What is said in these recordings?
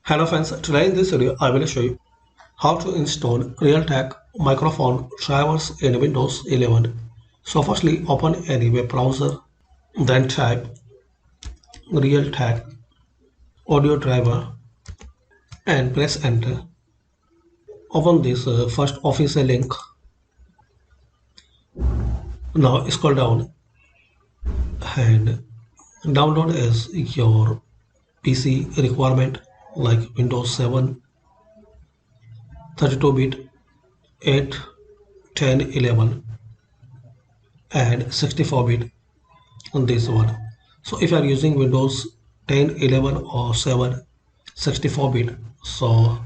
Hello friends, today in this video I will show you how to install Realtek microphone drivers in Windows 11. So firstly open any web browser, then type Realtek audio driver and press enter. Open this first official link. Now scroll down and download as your PC requirement like Windows 7, 32-bit, 8, 10, 11 and 64-bit on this one. So if you are using Windows 10, 11 or 7 64-bit, so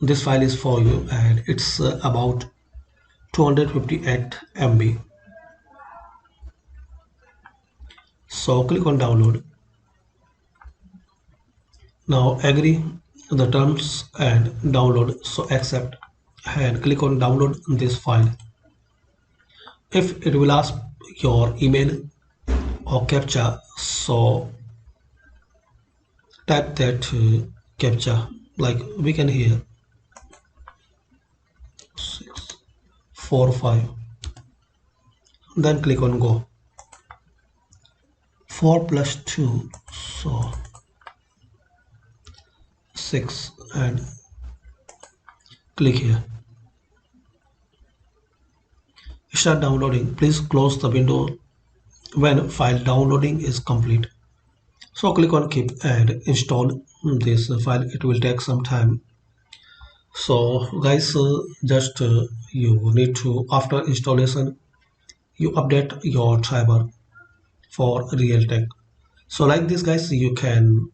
this file is for you and it's about 258 MB. So click on download. Now agree the terms and download, so accept and click on download this file. If it will ask your email or captcha, so type that captcha like we can hear 645, then click on go. 4 plus 2, so 6 and click here. Start downloading. Please close the window when file downloading is complete. So click on keep and install this file. It will take some time. So guys, just you need to, after installation, you update your driver for Realtek. So like this guys, you can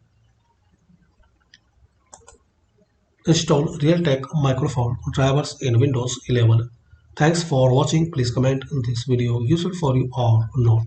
install Realtek microphone drivers in Windows 11. Thanks for watching. Please comment in this video useful for you or not.